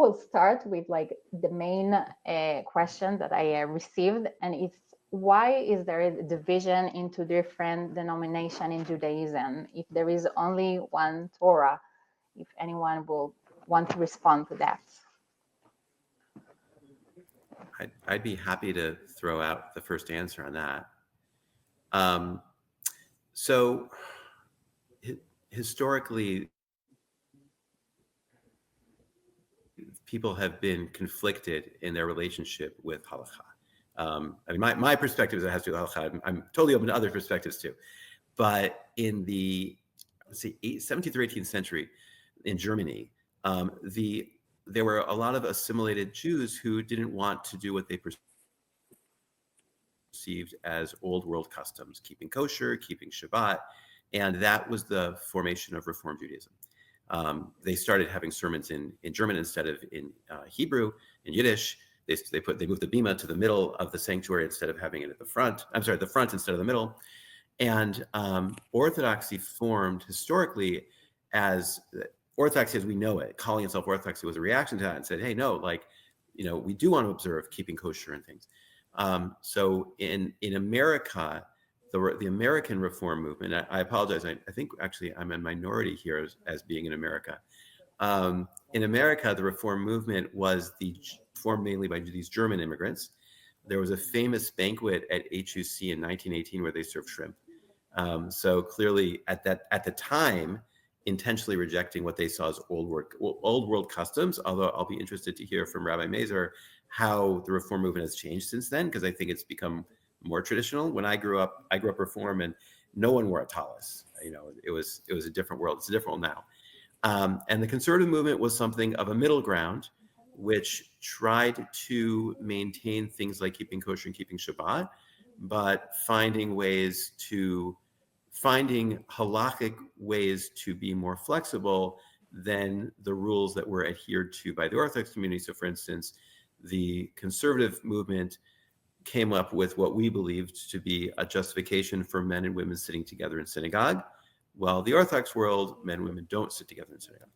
will start with like the main question that I received, and it's why is there a division into different denomination in Judaism if there is only one Torah? If anyone will want to respond to that. I'd be happy to throw out the first answer on that. So historically, people have been conflicted in their relationship with halakha. I mean, my perspective is it has to do with halakha. I'm totally open to other perspectives too. But in the, let's see, 17th or 18th century in Germany, there were a lot of assimilated Jews who didn't want to do what they perceived as old world customs, keeping kosher, keeping Shabbat, and that was the formation of Reform Judaism. They started having sermons in German instead of in Hebrew, in Yiddish. They moved the bima to the middle of the sanctuary instead of having it at the front. I'm sorry, the front instead of the middle. And Orthodoxy formed historically as Orthodoxy as we know it. Calling itself Orthodoxy was a reaction to that and said, hey, no, like, you know, we do want to observe keeping kosher and things. So in America, the American Reform movement, I apologize, I think actually I'm a minority here as being in America. In America, the Reform movement was formed mainly by these German immigrants. There was a famous banquet at HUC in 1918 where they served shrimp. So clearly at the time, intentionally rejecting what they saw as old world customs, although I'll be interested to hear from Rabbi Mazer how the Reform movement has changed since then, because I think it's become more traditional. When I grew up Reform, and no one wore a tallis. You know, it was a different world. It's a different world now. And the conservative movement was something of a middle ground, which tried to maintain things like keeping kosher and keeping Shabbat, but finding halakhic ways to be more flexible than the rules that were adhered to by the Orthodox community. So for instance, the conservative movement came up with what we believed to be a justification for men and women sitting together in synagogue, while the Orthodox world, men and women don't sit together in synagogue.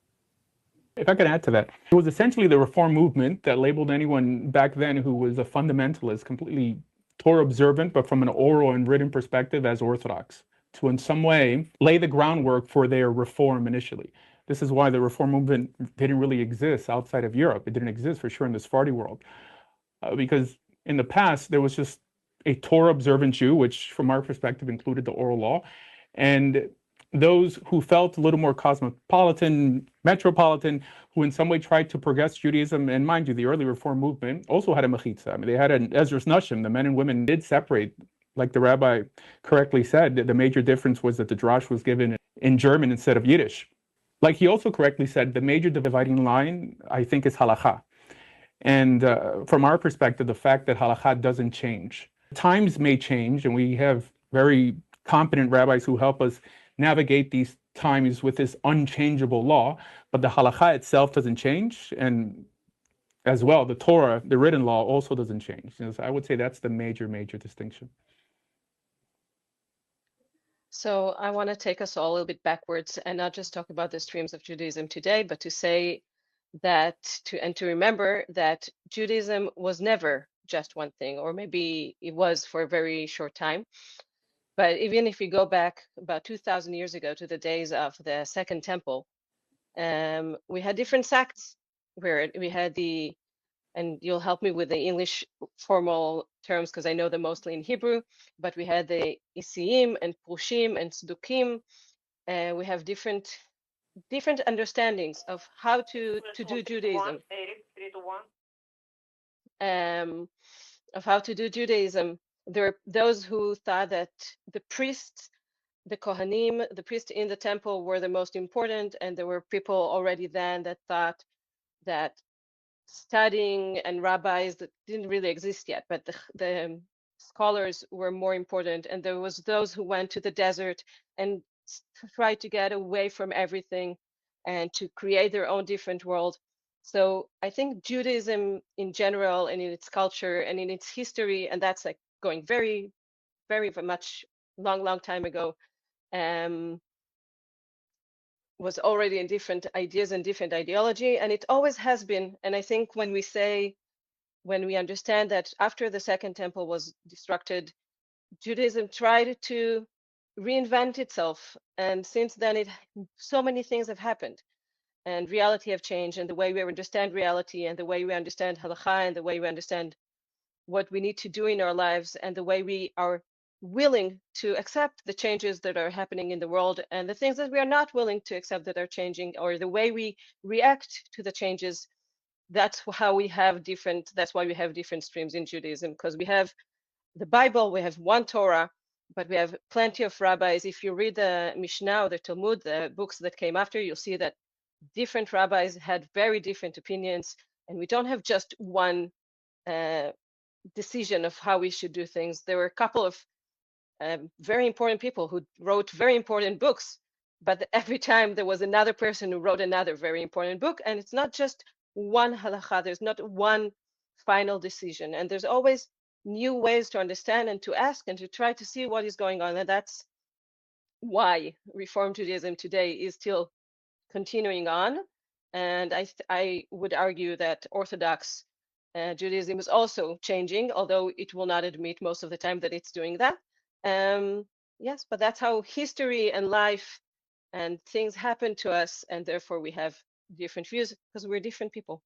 If I could add to that, it was essentially the Reform movement that labeled anyone back then who was a fundamentalist, completely Torah observant, but from an oral and written perspective as Orthodox, to in some way lay the groundwork for their reform initially. This is why the Reform movement didn't really exist outside of Europe. It didn't exist for sure in the Sephardi world, because in the past there was just a Torah observant Jew, which from our perspective included the oral law, and those who felt a little more cosmopolitan, metropolitan, who in some way tried to progress Judaism. And mind you, the early Reform movement also had a mechitza. I mean, they had an Ezra's Nashim. The men and women did separate. Like the rabbi correctly said, the major difference was that the drash was given in German instead of Yiddish. Like he also correctly said, the major dividing line, I think, is halakha. And from our perspective, the fact that halakha doesn't change. Times may change, and we have very competent rabbis who help us navigate these times with this unchangeable law, but the halakha itself doesn't change, and as well, the Torah, the written law, also doesn't change. You know, so I would say that's the major distinction. So I want to take us all a little bit backwards and not just talk about the streams of Judaism today, but to say that to remember that Judaism was never just one thing, or maybe it was for a very short time. But even if we go back about 2,000 years ago to the days of the Second Temple, we had different sects where we had and you'll help me with the English formal terms because I know them mostly in Hebrew, but we had the Isiim and Prushim and Tzdukim. We have different understandings of how to do Judaism. Of how to do Judaism. There are those who thought that the priests, the Kohanim, the priests in the temple were the most important, and there were people already then that thought that studying and rabbis that didn't really exist yet, but the scholars were more important, and there was those who went to the desert and tried to get away from everything and to create their own different world. So I think Judaism in general and in its culture and in its history, and that's like going very, very much long time ago, was already in different ideas and different ideology, and it always has been. And I think when we understand that after the Second Temple was destructed, Judaism tried to reinvent itself, and since then, so many things have happened, and reality have changed, and the way we understand reality, and the way we understand halakha, and the way we understand what we need to do in our lives, and the way we are willing to accept the changes that are happening in the world, and the things that we are not willing to accept that are changing, or the way we react to the changes. That's how we have different. That's why we have different streams in Judaism, because we have the Bible, we have one Torah, but we have plenty of rabbis. If you read the Mishnah or the Talmud, the books that came after, you'll see that different rabbis had very different opinions, and we don't have just one decision of how we should do things. There were a couple of very important people who wrote very important books, but every time there was another person who wrote another very important book, and it's not just one halacha. There's not one final decision, and there's always new ways to understand and to ask and to try to see what is going on, and that's why Reform Judaism today is still continuing on. And I would argue that Orthodox Judaism is also changing, although it will not admit most of the time that it's doing that. Yes, but that's how history and life and things happen to us, and therefore we have different views because we're different people.